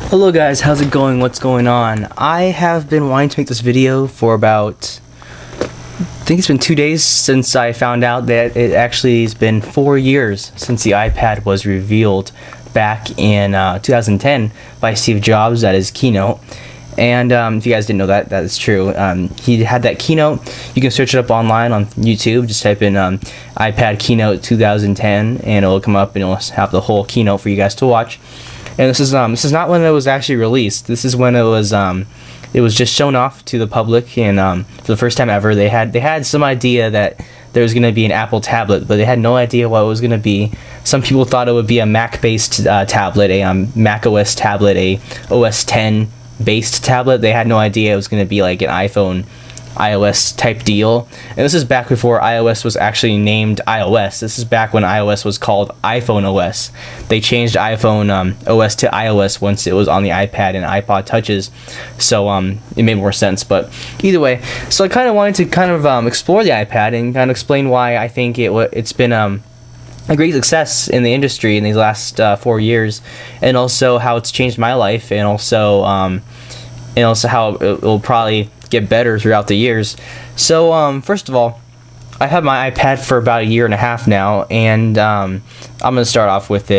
Hello guys, how's it going? What's going on? I have been wanting to make this video for about, I think it's been 2 days since I found out that it actually has been 4 years since the iPad was revealed back in 2010 by Steve Jobs at his keynote. And if you guys didn't know that, that is true. He had that keynote. You can search it up online on YouTube. Just type in iPad keynote 2010 and it'll come up and it'll have the whole keynote for you guys to watch. And this is not when it was actually released. This is when it was just shown off to the public, and for the first time ever, they had some idea that there was going to be an Apple tablet, but they had no idea what it was going to be. Some people thought it would be a Mac-based tablet, a Mac OS tablet, a OS 10 based tablet. They had no idea it was going to be like an iPhone iOS type deal. And this is back before iOS was actually named iOS. This is back when iOS was called iPhone OS. They changed iPhone OS to iOS once it was on the iPad and iPod touches, so it made more sense. But either way, so I kind of wanted to explore the iPad and kind of explain why I think it's been a great success in the industry in these last 4 years, and also how it's changed my life, and also how it will probably get better throughout the years. So first of all, I have my iPad for about 1.5 years now, and I'm gonna start off with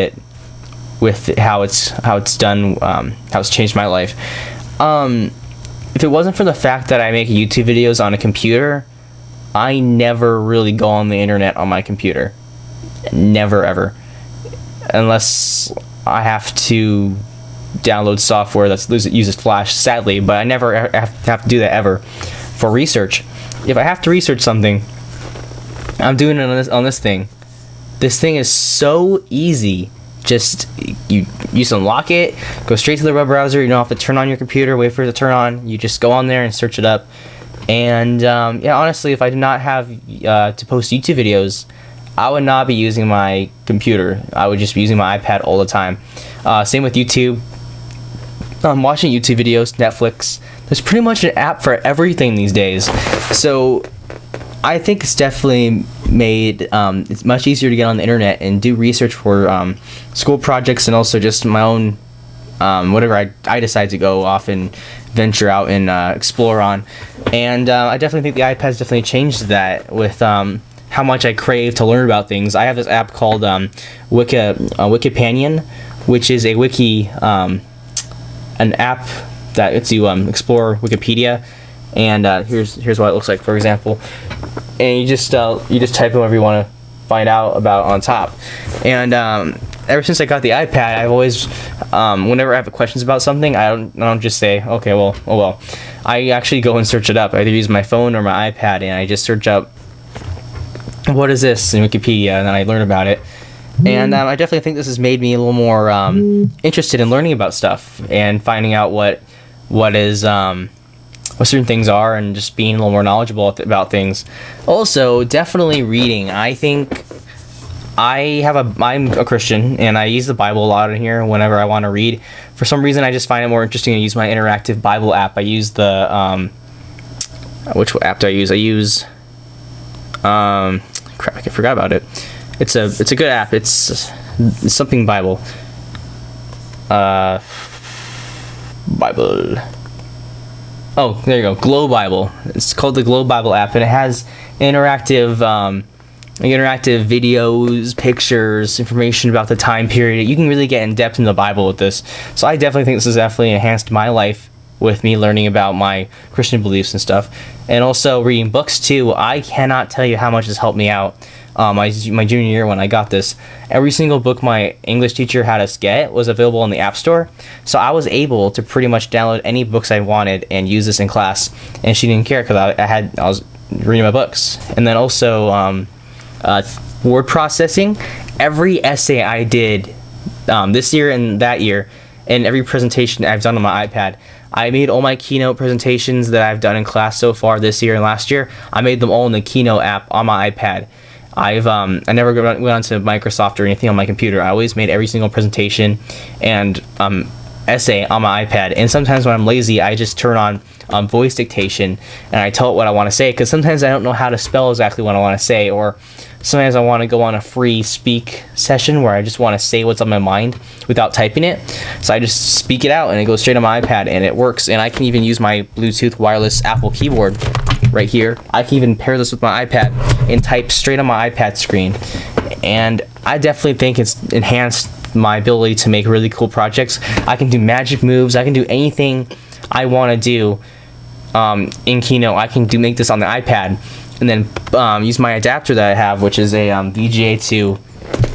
how it's done, how it's changed my life. If it wasn't for the fact that I make YouTube videos on a computer, I never really go on the internet on my computer. Never ever, unless I have to download software that uses Flash, sadly, but I never have to do that ever for research. If I have to research something, I'm doing it on this thing. This thing is so easy. Just you just unlock it, go straight to the web browser. You don't have to turn on your computer, wait for it to turn on. You just go on there and search it up. And yeah, honestly, if I did not have to post YouTube videos, I would not be using my computer. I would just be using my iPad all the time. Same with YouTube. I'm watching YouTube videos, Netflix. There's pretty much an app for everything these days. So I think it's definitely made it's much easier to get on the internet and do research for school projects, and also just my own whatever I decide to go off and venture out and explore on. And I definitely think the iPad's definitely changed that with how much I crave to learn about things. I have this app called Wikipanion, which is a wiki, an app that lets you explore Wikipedia. And here's what it looks like, for example. And you just type in whatever you want to find out about on top. And ever since I got the iPad, I've always, whenever I have questions about something, I don't just say, okay, well, oh well. I actually go and search it up. I either use my phone or my iPad, and I just search up, what is this, in Wikipedia, and then I learn about it. And I definitely think this has made me a little more interested in learning about stuff and finding out what certain things are, and just being a little more knowledgeable about things. Also, definitely reading. I think I'm a Christian, and I use the Bible a lot in here whenever I want to read. For some reason, I just find it more interesting to use my interactive Bible app. I use the which app do I use? I use crap, I forgot about it. It's a good app. It's something Bible. Bible. Oh, there you go. Glow Bible. It's called the Glow Bible app, and it has interactive videos, pictures, information about the time period. You can really get in depth in the Bible with this. So I definitely think this has definitely enhanced my life with me learning about my Christian beliefs and stuff, and also reading books too. I cannot tell you how much this helped me out. My junior year when I got this, every single book my English teacher had us get was available in the App Store, so I was able to pretty much download any books I wanted and use this in class, and she didn't care because I was reading my books. And then also word processing. Every essay I did this year and that year, and every presentation I've done on my iPad, I made all my Keynote presentations that I've done in class so far this year and last year. I made them all in the Keynote app on my iPad. I never went onto Microsoft or anything on my computer. I always made every single presentation and essay on my iPad. And sometimes when I'm lazy, I just turn on voice dictation and I tell it what I want to say, because sometimes I don't know how to spell exactly what I want to say, or Sometimes I want to go on a free speak session where I just want to say what's on my mind without typing it. So I just speak it out and it goes straight on my iPad and it works. And I can even use my Bluetooth wireless Apple keyboard right here. I can even pair this with my iPad and type straight on my iPad screen. And I definitely think it's enhanced my ability to make really cool projects. I can do magic moves. I can do anything I want to do in Keynote. I can make this on the iPad and then use my adapter that I have, which is a VGA to,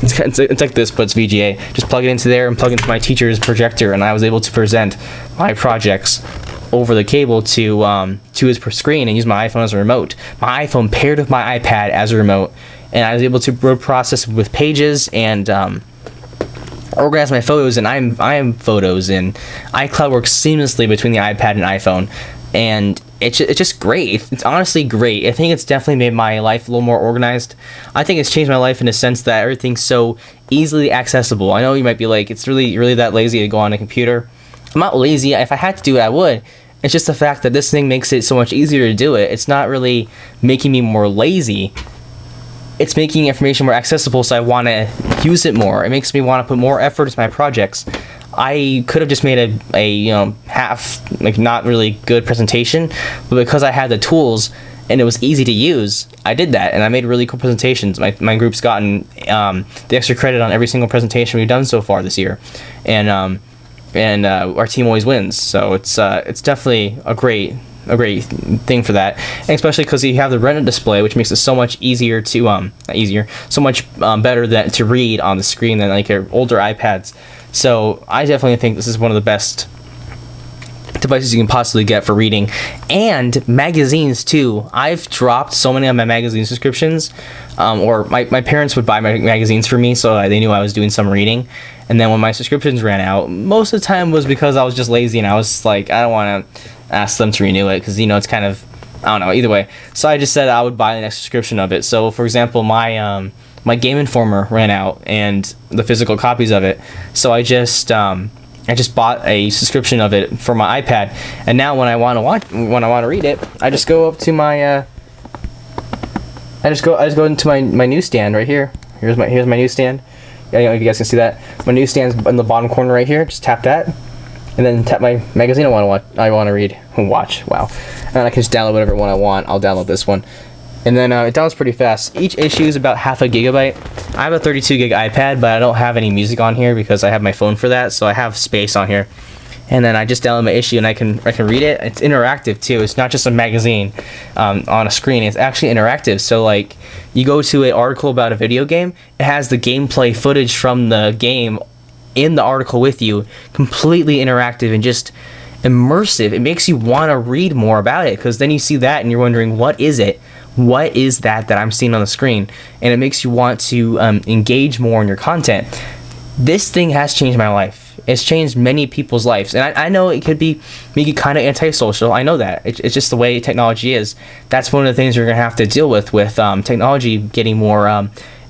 it's like this, but it's VGA. Just plug it into there and plug into my teacher's projector, and I was able to present my projects over the cable to his screen and use my iPhone as a remote. My iPhone paired with my iPad as a remote, and I was able to word process with Pages and organize my photos and I'm photos, and iCloud works seamlessly between the iPad and iPhone, and it's just great. It's honestly great. I think it's definitely made my life a little more organized. I think it's changed my life in a sense that everything's so easily accessible. I know you might be like, it's really that lazy to go on a computer. I'm not lazy. If I had to do it, I would. It's just the fact that this thing makes it so much easier to do it. It's not really making me more lazy. It's making information more accessible, so I want to use it more. It makes me want to put more effort into my projects. I could have just made a half, like, not really good presentation, but because I had the tools and it was easy to use, I did that, and I made really cool presentations. My group's gotten the extra credit on every single presentation we've done so far this year, and our team always wins. So it's definitely a great thing for that, and especially because you have the Retina display, which makes it so much easier to so much better to read on the screen than like your older iPads. So I definitely think this is one of the best devices you can possibly get for reading. And magazines too. I've dropped so many of my magazine subscriptions, or my parents would buy my magazines for me, so they knew I was doing some reading. And then when my subscriptions ran out, most of the time was because I was just lazy and I was like, I don't want to ask them to renew it because it's kind of, I don't know, either way. So I just said I would buy the next subscription of it. So for example, my Game Informer ran out and the physical copies of it. So I just bought a subscription of it for my iPad, and now when I want to read it, I just go up to my I just go into my newsstand right here. Here's my newsstand. I don't know if you guys can see that. My newsstand's in the bottom corner right here. Just tap that, and then tap my magazine I want to read and watch. Wow. And I can just download whatever one I want. I'll download this one. And then it downloads pretty fast. Each issue is about half a gigabyte. I have a 32 gig iPad, but I don't have any music on here because I have my phone for that, so I have space on here. And then I just download my issue and I can read it. It's interactive too. It's not just a magazine on a screen. It's actually interactive. So like, you go to an article about a video game, it has the gameplay footage from the game in the article with you, completely interactive and just immersive. It makes you want to read more about it, because then you see that and you're wondering, what is it? What is that I'm seeing on the screen? And it makes you want to engage more in your content. This thing has changed my life. It's changed many people's lives. And I know it could be make it kind of antisocial. I know that. It's just the way technology is. That's one of the things you're going to have to deal with technology getting more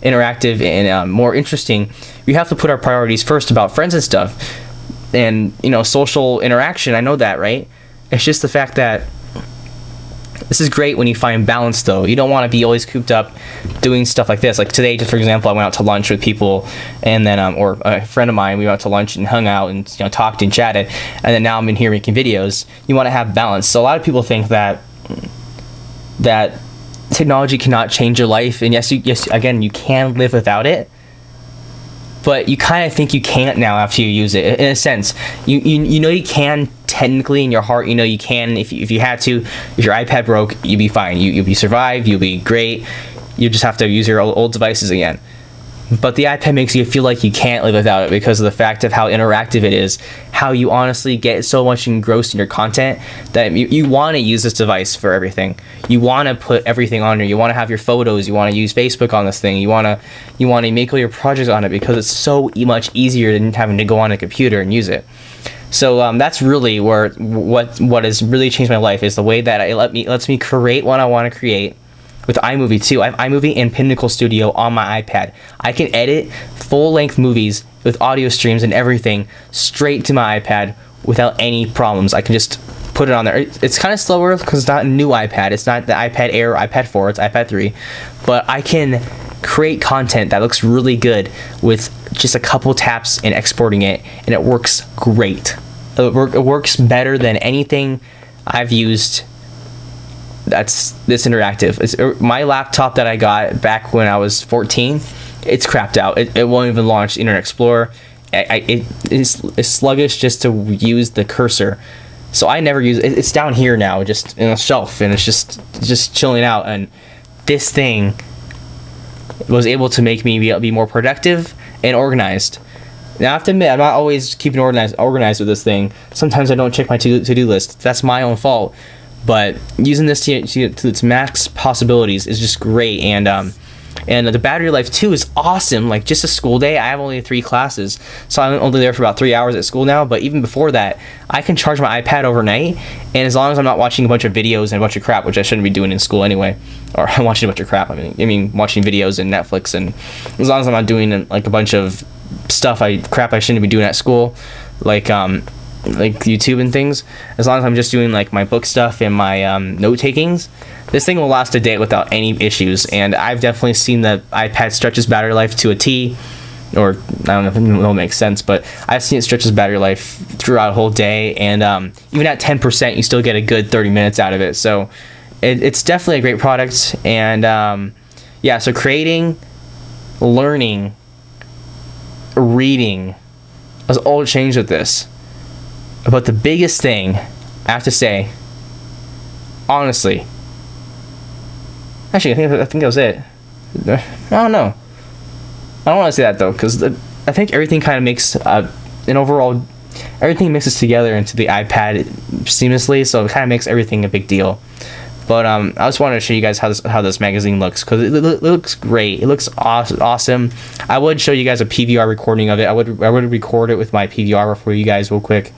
interactive and more interesting. We have to put our priorities first about friends and stuff. And, social interaction. I know that, right? It's just the fact that this is great when you find balance, though. You don't want to be always cooped up doing stuff like this. Like today, just for example, I went out to lunch with people, and then or a friend of mine, we went out to lunch and hung out and talked and chatted, and then now I'm in here making videos. You want to have balance. So a lot of people think that technology cannot change your life, and yes, again, you can live without it. But you kind of think you can't now after you use it. In a sense, you know you can technically in your heart. You can if you had to. If your iPad broke, you'd be fine. You'll be survive. You'll be great. You just have to use your old devices again. But the iPad makes you feel like you can't live without it because of the fact of how interactive it is, how you honestly get so much engrossed in your content that you want to use this device for everything. You want to put everything on here. You want to have your photos. You want to use Facebook on this thing. You want to make all your projects on it because it's so much easier than having to go on a computer and use it. So that's really what has really changed my life, is the way that it lets me create what I want to create. With iMovie too. I have iMovie and Pinnacle Studio on my iPad. I can edit full-length movies with audio streams and everything straight to my iPad without any problems. I can just put it on there. It's kind of slower because it's not a new iPad. It's not the iPad Air or iPad 4. It's iPad 3. But I can create content that looks really good with just a couple taps and exporting it, and it works great. It works better than anything I've used that's this interactive. My laptop that I got back when I was 14, it's crapped out. It won't even launch Internet Explorer. It's sluggish just to use the cursor. So I never use it. It's down here now, just in a shelf, and it's just chilling out. And this thing was able to make me be more productive and organized. Now I have to admit, I'm not always keeping organized with this thing. Sometimes I don't check my to-do list. That's my own fault. But using this to its max possibilities is just great. And the battery life too is awesome. Like, just a school day, I have only 3 classes, so I'm only there for about 3 hours at school now. But even before that, I can charge my iPad overnight, and as long as I'm not watching a bunch of videos and a bunch of crap, which I shouldn't be doing in school anyway, or I'm watching a bunch of crap. I mean watching videos and Netflix, and as long as I'm not doing like a bunch of crap I shouldn't be doing at school, like YouTube and things, as long as I'm just doing like my book stuff and my note takings, this thing will last a day without any issues. And I've definitely seen the iPad stretches battery life to a T, or I don't know if it makes sense, but I've seen it stretches battery life throughout a whole day, and even at 10% you still get a good 30 minutes out of it. So it's definitely a great product. And yeah, so creating, learning, reading has all changed with this. But the biggest thing I have to say, honestly, actually, I think that was it. I don't know. I don't want to say that though, because I think everything kind of makes an overall, everything mixes together into the iPad seamlessly, so it kind of makes everything a big deal. But I just wanted to show you guys how this magazine looks, because it looks great. It looks awesome. I would show you guys a PVR recording of it. I would record it with my PVR for you guys real quick.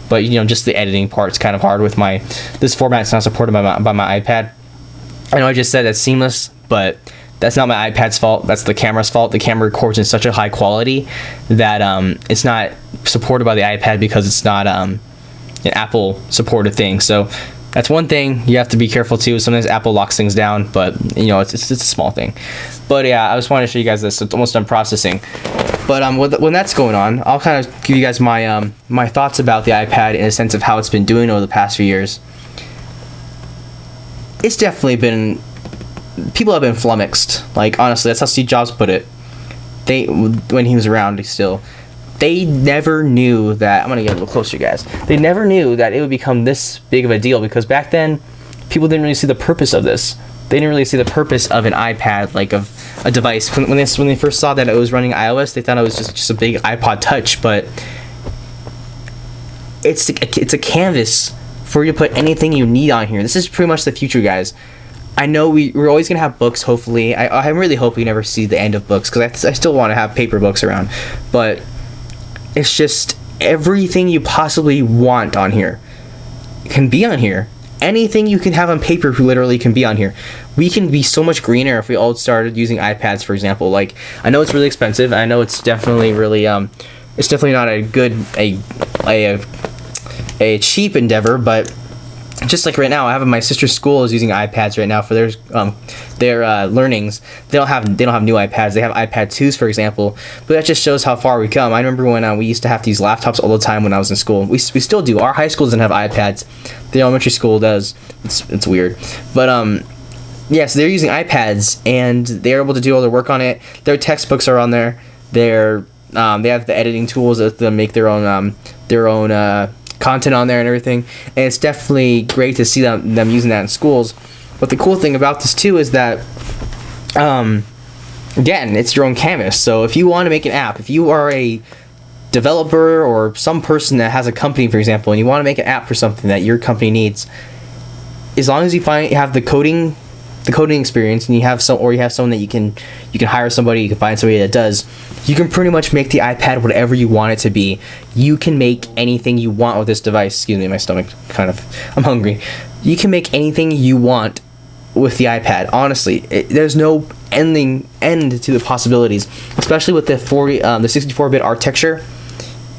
But just the editing part's kind of hard with this format's not supported by my iPad. I know I just said it's seamless, but that's not my iPad's fault. That's the camera's fault. The camera records in such a high quality that it's not supported by the iPad because it's not an Apple supported thing. So that's one thing you have to be careful too. Sometimes Apple locks things down, but it's a small thing. But yeah, I just wanted to show you guys this. So it's almost done processing. But when that's going on, I'll kind of give you guys my my thoughts about the iPad in a sense of how it's been doing over the past few years. It's definitely been, people have been flummoxed. Like, honestly, that's how Steve Jobs put it. When he was around still, they never knew that. I'm gonna get a little closer, guys. They never knew that it would become this big of a deal, because back then, people didn't really see the purpose of this. They didn't really see the purpose of an iPad, like of a device. When they first saw that it was running iOS, they thought it was just a big iPod Touch, but it's a canvas for you to put anything you need on here. This is pretty much the future, guys. I know we're always gonna have books. Hopefully, I really hope we never see the end of books, because I still want to have paper books around. But it's just everything you possibly want on here can be on here. Anything you can have on paper literally can be on here. We can be so much greener if we all started using iPads, for example. Like, I know it's really expensive. I know it's definitely really it's definitely not a good a cheap endeavor, but just like right now, I have my sister's school is using iPads right now for their learnings. They don't have new iPads. They have iPad 2s, for example. But that just shows how far we come. I remember when we used to have these laptops all the time when I was in school. We still do. Our high school doesn't have iPads. The elementary school does. It's weird. But yeah, so they're using iPads, and they're able to do all their work on it. Their textbooks are on there. They have the editing tools that make their own content on there and everything, and it's definitely great to see them using that in schools. But the cool thing about this too is that again, it's your own canvas. So if you want to make an app, if you are a developer or some person that has a company, for example, and you want to make an app for something that your company needs, as long as you have the coding experience, and you have someone that you can hire somebody, you can find somebody that does, you can pretty much make the iPad whatever you want it to be. You can make anything you want with this device. Excuse me, my stomach I'm hungry. You can make anything you want with the iPad. Honestly, there's no end to the possibilities, especially with the 64-bit architecture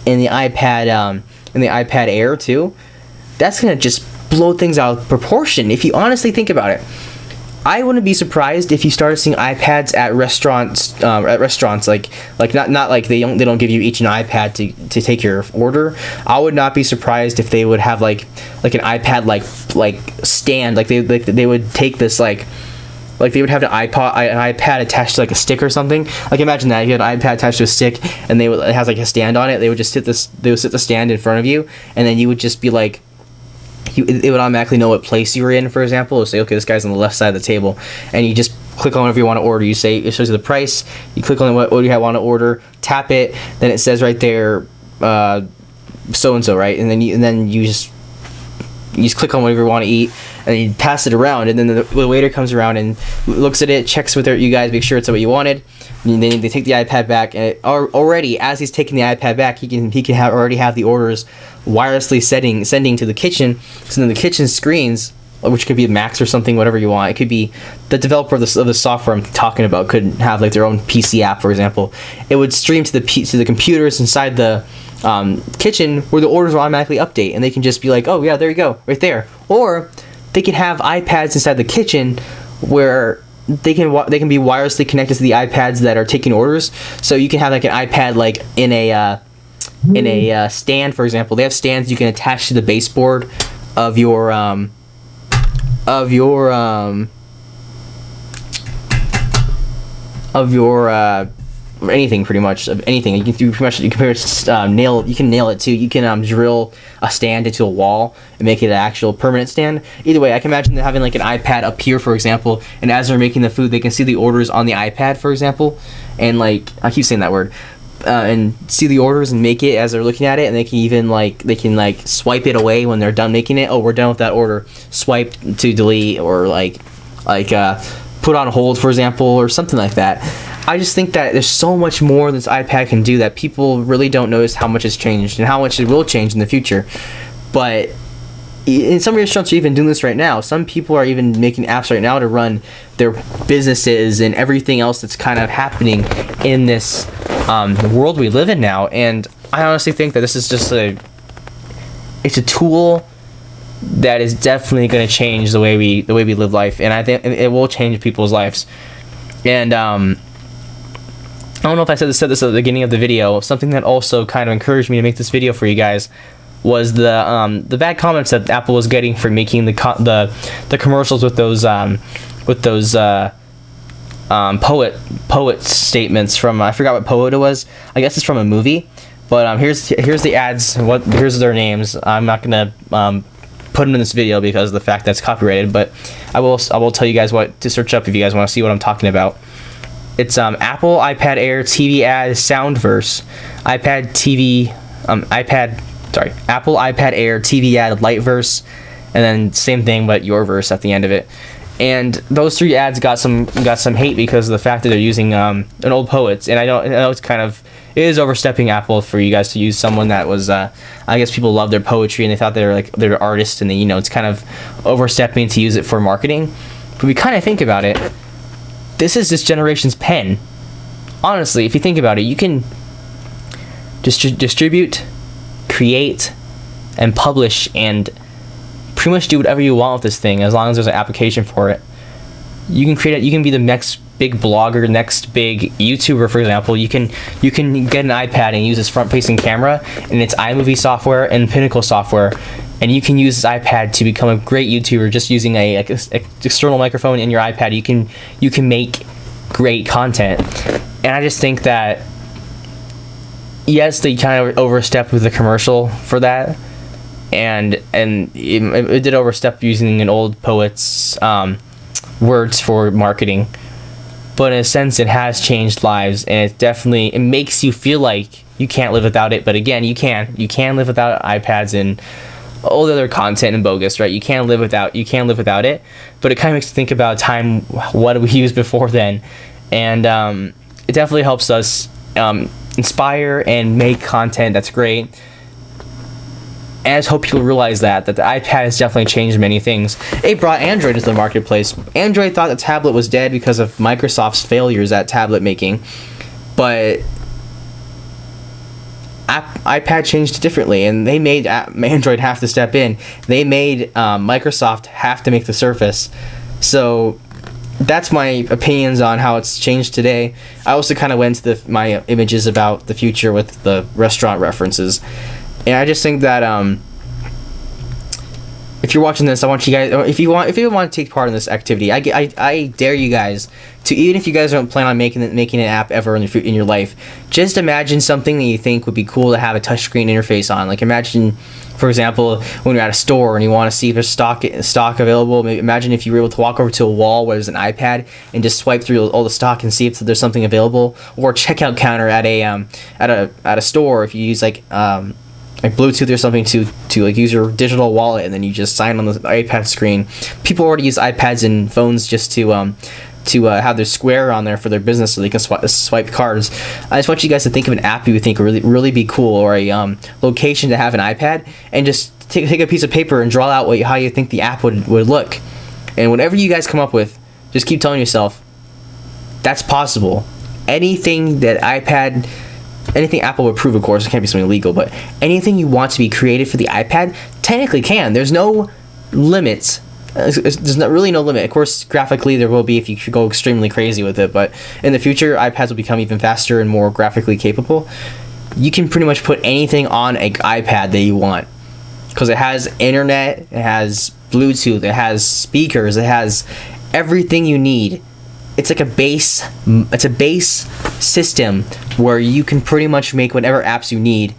in the iPad Air too. That's gonna just blow things out of proportion if you honestly think about it. I wouldn't be surprised if you started seeing iPads at restaurants. Like not like they don't give you each an iPad to take your order. I would not be surprised if they would have like an iPad like stand. Like they would take this like they would have an iPad attached to like a stick or something. Like imagine that you had an iPad attached to a stick and it has like a stand on it. They would sit the stand in front of you, and then you would just be like. It would automatically know what place you were in, for example. It would say, okay, this guy's on the left side of the table, and you just click on whatever you want to order. You say, it shows you the price, you click on what you want to order, tap it, then it says right there, so and so, right? And then you just click on whatever you want to eat, and you pass it around, and then the waiter comes around and looks at it, checks with you guys, make sure it's what you wanted, and then they take the iPad back, and already as he's taking the iPad back, he can already have the orders wirelessly sending to the kitchen. So then the kitchen screens, which could be Macs or something, whatever you want. It could be the developer of the software I'm talking about could have like their own PC app, for example. It would stream to the computers inside the kitchen where the orders will automatically update, and they can just be like, oh yeah, there you go, right there. Or they can have iPads inside the kitchen where they can be wirelessly connected to the iPads that are taking orders. So you can have like an iPad like in a stand, for example. They have stands you can attach to the baseboard of your anything, pretty much of anything. You can do pretty much. You can nail it too. You can drill a stand into a wall and make it an actual permanent stand. Either way, I can imagine them having like an iPad up here, for example, and as they're making the food, they can see the orders on the iPad, for example, and like I keep saying that word. And see the orders and make it as they're looking at it, and they can even swipe it away when they're done making it. Oh, we're done with that order. Swipe to delete, or put on hold, for example, or something like that. I just think that there's so much more this iPad can do that people really don't notice how much it's changed and how much it will change in the future. But in some restaurants are even doing this right now. Some people are even making apps right now to run their businesses and everything else that's kind of happening in this world we live in now. And I honestly think that this is just it's a tool that is definitely going to change the way we live life, and I think it will change people's lives. And I don't know if I said this at the beginning of the video. Something that also kind of encouraged me to make this video for you guys was the bad comments that Apple was getting for making the commercials with those poet statements from, I forgot what poet it was. I guess it's from a movie. But here's the ads. Here's their names. I'm not gonna put them in this video because of the fact that's copyrighted. But I will tell you guys what to search up if you guys want to see what I'm talking about. It's Apple iPad Air TV ad Soundverse, Apple iPad Air TV ad Lightverse, and then same thing but your verse at the end of it. And those three ads got some hate because of the fact that they're using an old poet. And I know it is overstepping Apple for you guys to use someone that was I guess people love their poetry and they thought they're artists, and it's kind of overstepping to use it for marketing. But we kind of think about it, this is this generation's pen. Honestly, if you think about it, you can distribute, create, and publish, and pretty much do whatever you want with this thing as long as there's an application for it. You can create it. You can be the next big blogger, next big YouTuber, for example. You can get an iPad and use this front-facing camera and its iMovie software and Pinnacle software, and you can use this iPad to become a great YouTuber just using a external microphone in your iPad. You can make great content, and I just think that yes, they kind of overstepped with the commercial for that. And it did overstep using an old poet's words for marketing, but in a sense it has changed lives, and it makes you feel like you can't live without it. But again, you can live without iPads and all the other content and bogus, right? You can't live without it. But it kind of makes you think about time, what we used before then, and it definitely helps us inspire and make content that's great. And I just hope people realize that the iPad has definitely changed many things. It brought Android into the marketplace. Android thought the tablet was dead because of Microsoft's failures at tablet making, but iPad changed differently, and they made Android have to step in. They made Microsoft have to make the Surface. So that's my opinions on how it's changed today. I also kind of went into my images about the future with the restaurant references, and I just think that if you're watching this, I want you guys, if you want to take part in this activity, I dare you guys to, even if you guys don't plan on making an app ever in your life, just imagine something that you think would be cool to have a touchscreen interface on. Like, imagine, for example, when you're at a store and you want to see if there's stock available. Maybe imagine if you were able to walk over to a wall where there's an iPad and just swipe through all the stock and see if there's something available, or a checkout counter at a store. If you use like Bluetooth or something to like use your digital wallet, and then you just sign on the iPad screen. People already use iPads and phones just to have their Square on there for their business, so they can swipe cards. I just want you guys to think of an app you would think would really be cool, or a location to have an iPad, and just take a piece of paper and draw out how you think the app would look. And whatever you guys come up with, just keep telling yourself that's possible. Anything Apple would approve, of course, it can't be something illegal, but anything you want to be created for the iPad technically can. There's no limits. There's really no limit. Of course, graphically there will be if you go extremely crazy with it, but in the future, iPads will become even faster and more graphically capable. You can pretty much put anything on an iPad that you want, because it has internet, it has Bluetooth, it has speakers, it has everything you need. It's like a base system where you can pretty much make whatever apps you need,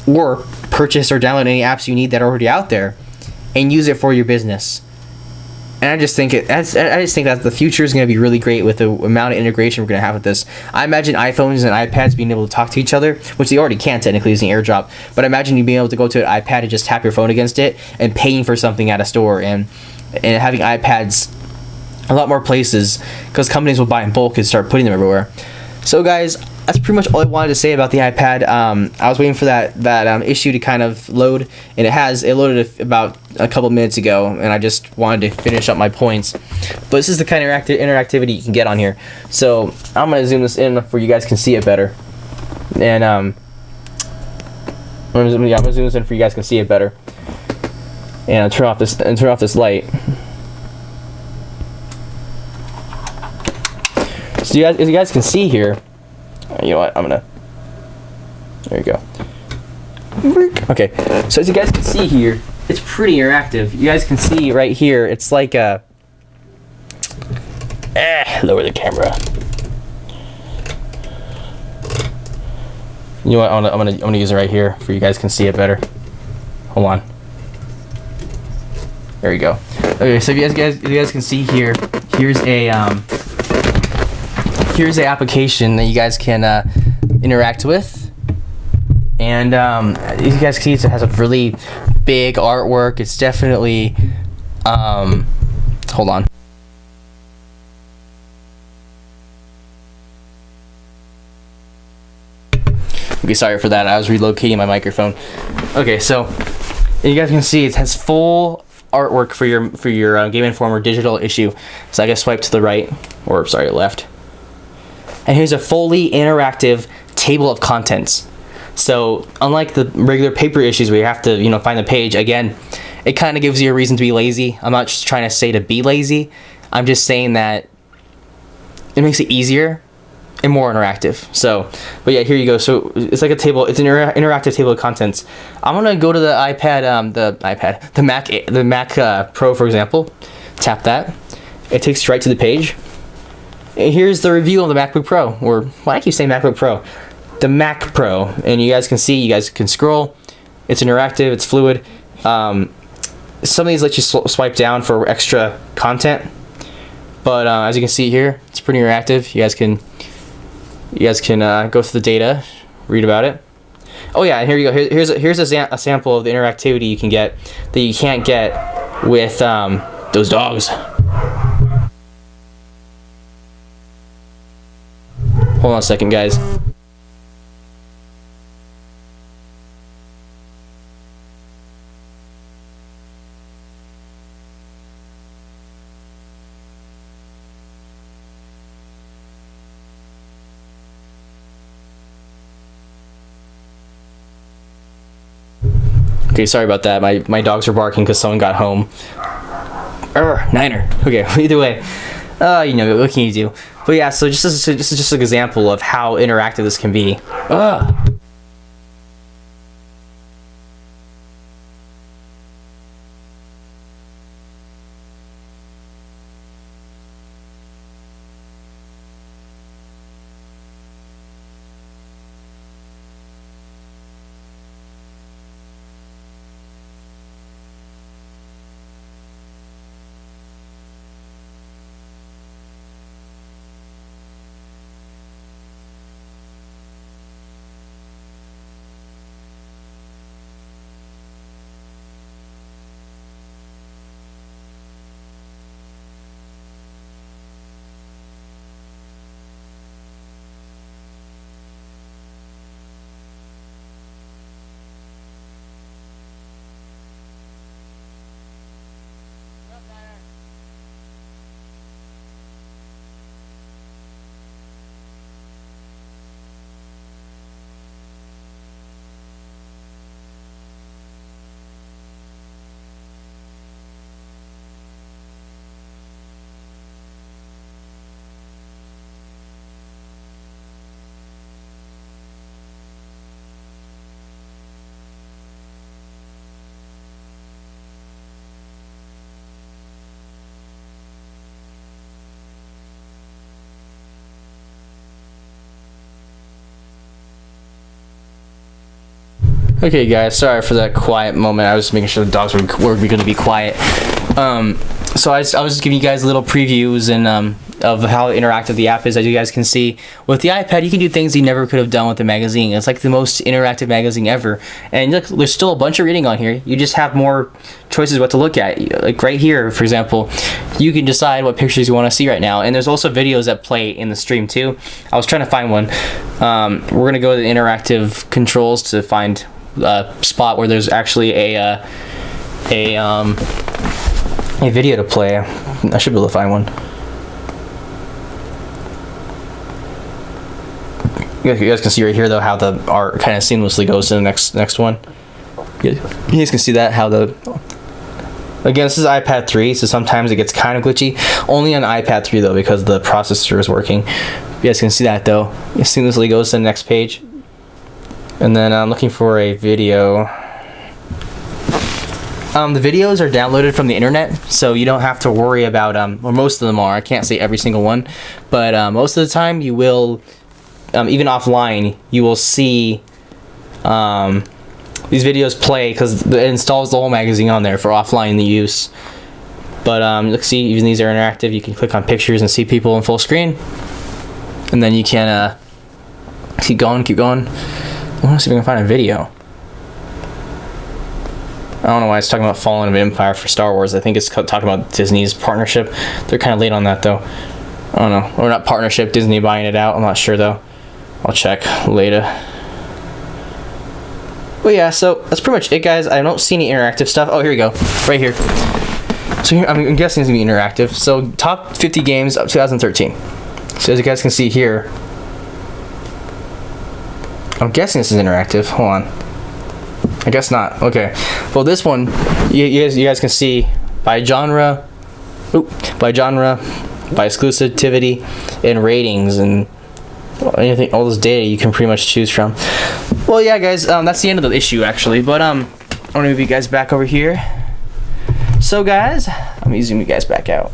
or purchase or download any apps you need that are already out there, and use it for your business. And I just think that the future is going to be really great with the amount of integration we're going to have with this. I imagine iPhones and iPads being able to talk to each other, which they already can technically using AirDrop. But imagine you being able to go to an iPad and just tap your phone against it and paying for something at a store, and having iPads a lot more places, because companies will buy in bulk and start putting them everywhere. So guys, that's pretty much all I wanted to say about the iPad. I was waiting for that issue to kind of load, and it loaded about a couple minutes ago, and I just wanted to finish up my points. But this is the kind of interactivity you can get on here. So I'm gonna zoom this in where you guys can see it better, and I'm gonna zoom this in for you guys can see it better, and I'll turn off this light. So as you guys can see here, you know what, there you go. Okay, so as you guys can see here, it's pretty interactive. You guys can see right here, it's like lower the camera. You know what, I'm gonna use it right here for you guys can see it better. Hold on. There you go. Okay, so if you guys can see here, here's the application that you guys can interact with, and you guys can see it has a really big artwork. It's definitely hold on. Okay, sorry for that. I was relocating my microphone. Okay, so you guys can see it has full artwork for your Game Informer digital issue. So I can swipe to the right, or sorry, left. And here's a fully interactive table of contents. So unlike the regular paper issues where you have to, find the page, again, it kind of gives you a reason to be lazy. I'm not just trying to say to be lazy. I'm just saying that it makes it easier and more interactive. So, but yeah, here you go. So it's like a table. It's an interactive table of contents. I'm gonna go to the the Mac Pro, for example. Tap that. It takes you right to the page. And here's the review of the MacBook Pro, or why do I keep saying MacBook Pro? The Mac Pro, and you guys can see, you guys can scroll. It's interactive, it's fluid. Some of these let you swipe down for extra content, but as you can see here, it's pretty interactive. You guys can go through the data, read about it. Oh yeah, and here you go. Here's a sample of the interactivity you can get that you can't get with those dogs. Hold on a second, guys. Okay, sorry about that. My dogs are barking because someone got home. Niner. Okay, either way. You know, what can you do? But yeah, so this is just an example of how interactive this can be. Okay guys, sorry for that quiet moment. I was making sure the dogs were going to be quiet. So I was just giving you guys little previews and of how interactive the app is. As you guys can see, with the iPad you can do things you never could have done with the magazine. It's like the most interactive magazine ever. And look, there's still a bunch of reading on here. You just have more choices what to look at. Like right here, for example, you can decide what pictures you want to see right now. And there's also videos that play in the stream too. I was trying to find one. We're gonna go to the interactive controls to find spot where there's actually a video to play. I should be able to find one. You guys can see right here though how the art kind of seamlessly goes to the next one. You guys can see that how the again, this is iPad 3, so sometimes it gets kind of glitchy. Only on iPad 3 though, because the processor is working. You guys can see that though. It seamlessly goes to the next page. And then I'm looking for a video. The videos are downloaded from the internet, so you don't have to worry about, or most of them are. I can't say every single one, but most of the time you will, even offline, you will see these videos play because it installs the whole magazine on there for offline use. But let's see, even these are interactive. You can click on pictures and see people in full screen, and then you can keep going. I want to see if I can find a video. I don't know why it's talking about Fallen of Empire for Star Wars. I think it's talking about Disney's partnership. They're kind of late on that though. I don't know. Or not partnership, Disney buying it out. I'm not sure though. I'll check later. But yeah, so that's pretty much it guys. I don't see any interactive stuff. Oh, here we go. Right here. So here, I'm guessing it's going to be interactive. So top 50 games of 2013. So as you guys can see here, I'm guessing this is interactive. Hold on. I guess not. Okay. Well, this one, you guys can see by genre, by exclusivity, and ratings, and anything, all this data you can pretty much choose from. Well, yeah, guys, that's the end of the issue actually. But I want to move you guys back over here. So, guys, I'm using you guys back out.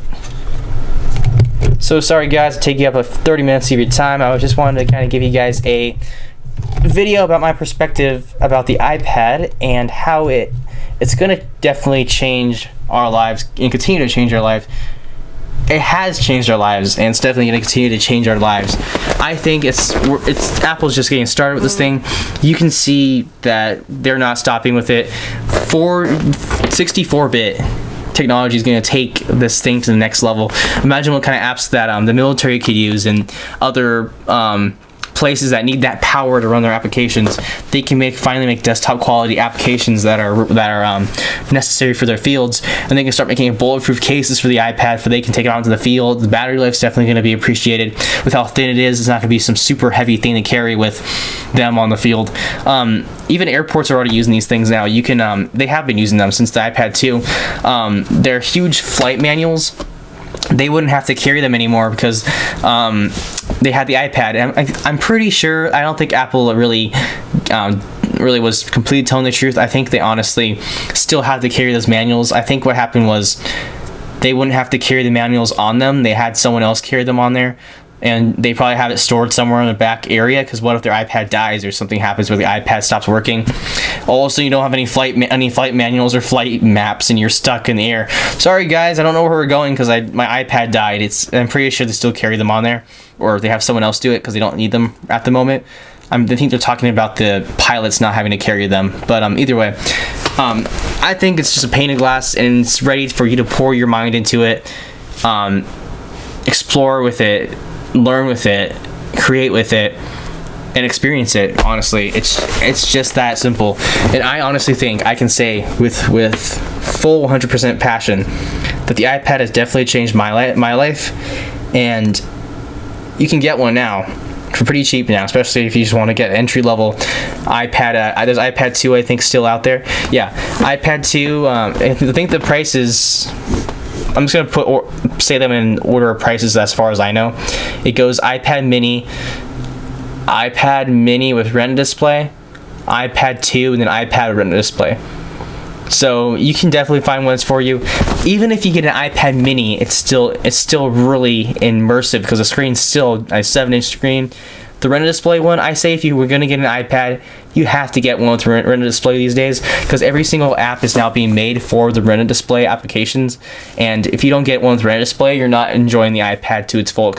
So sorry, guys, to take you up 30 minutes of your time. I just wanted to kind of give you guys a video about my perspective about the iPad and how it's going to definitely change our lives and continue to change our lives. It has changed our lives, and it's definitely going to continue to change our lives. I think it's Apple's just getting started with this thing. You can see that they're not stopping with it. 64-bit technology is going to take this thing to the next level. Imagine what kind of apps that the military could use and other places that need that power to run their applications. They can finally make desktop quality applications that are necessary for their fields, and they can start making bulletproof cases for the iPad so they can take it out into the field. The battery life's definitely going to be appreciated with how thin it is. It's not going to be some super heavy thing to carry with them on the field. Even airports are already using these things now. You can they have been using them since the iPad 2. They're huge flight manuals they wouldn't have to carry them anymore because they had the iPad. I'm pretty sure, I don't think Apple really was completely telling the truth. I think they honestly still have to carry those manuals. I think what happened was they wouldn't have to carry the manuals on them. They had someone else carry them on there, and they probably have it stored somewhere in the back area, because what if their iPad dies or something happens where the iPad stops working? Also, you don't have any flight manuals or flight maps, and you're stuck in the air. Sorry guys, I don't know where we're going because my iPad died. I'm pretty sure they still carry them on there, or they have someone else do it because they don't need them at the moment. I think they're talking about the pilots not having to carry them, but either way, I think it's just a pane of glass, and it's ready for you to pour your mind into it, explore with it, learn with it, create with it, and experience it. Honestly, it's just that simple. And I honestly think I can say with full 100% passion that the iPad has definitely changed my life, and you can get one now for pretty cheap now, especially if you just want to get entry-level iPad. There's iPad 2, I think, still out there. Yeah, iPad 2, I think the price is, I'm just going to say them in order of prices as far as I know. It goes iPad mini with Retina display, iPad 2, and then iPad with Retina display. So you can definitely find ones for you. Even if you get an iPad mini, it's still really immersive because the screen's still a 7-inch screen. The Retina display one, I say if you were going to get an iPad, you have to get one with Retina display these days, because every single app is now being made for the Retina display applications. And if you don't get one with Retina display, you're not enjoying the iPad to its full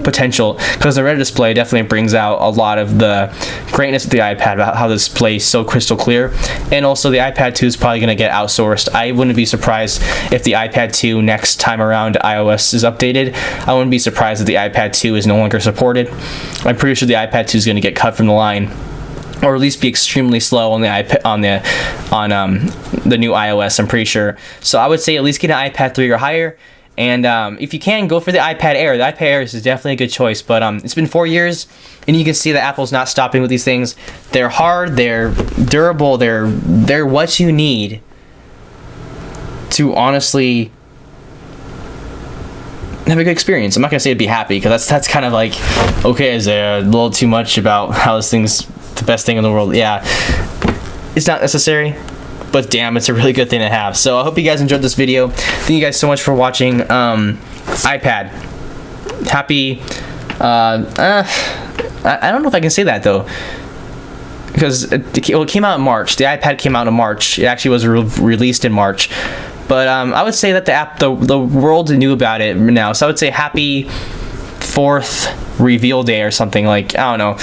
potential, because the Retina display definitely brings out a lot of the greatness of the iPad about how the display is so crystal clear. And also the iPad 2 is probably going to get outsourced. I wouldn't be surprised if the iPad 2 next time around iOS is updated. I wouldn't be surprised if the iPad 2 is no longer supported. I'm pretty sure the iPad 2 is going to get cut from the line, or at least be extremely slow on the iPad, on the new iOS. I'm pretty sure. So I would say at least get an iPad 3 or higher. And if you can, go for the iPad Air. The iPad Air is definitely a good choice. But it's been 4 years, and you can see that Apple's not stopping with these things. They're hard, they're durable, they're what you need to honestly have a good experience. I'm not gonna say to be happy, because that's kind of like, okay, is there a little too much about how this thing's the best thing in the world? Yeah, it's not necessary, but damn, it's a really good thing to have. So I hope you guys enjoyed this video. Thank you guys so much for watching. iPad, happy, I don't know if I can say that though, because it came out in March. The iPad came out in March. It actually was released in March. But I would say that the world knew about it now. So I would say happy 4th reveal day or something. Like, I don't know.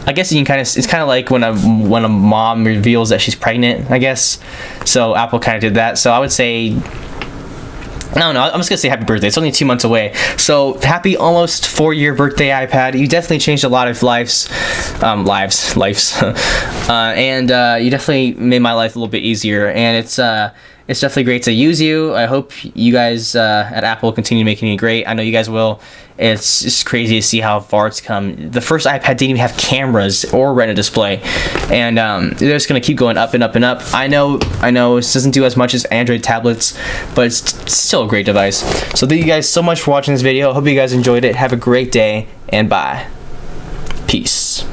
I guess you can it's kind of like when a mom reveals that she's pregnant, I guess. So Apple kind of did that. So I would say, I don't know, I'm just gonna say happy birthday. It's only 2 months away. So happy almost 4-year birthday, iPad. You definitely changed a lot of lives. And you definitely made my life a little bit easier. And it's definitely great to use you. I hope you guys at Apple continue making it great. I know you guys will. It's just crazy to see how far it's come. The first iPad didn't even have cameras or Retina display, and they're just gonna keep going up and up and up. I know it doesn't do as much as Android tablets, but it's still a great device. So thank you guys so much for watching this video. I hope you guys enjoyed it. Have a great day, and bye. Peace.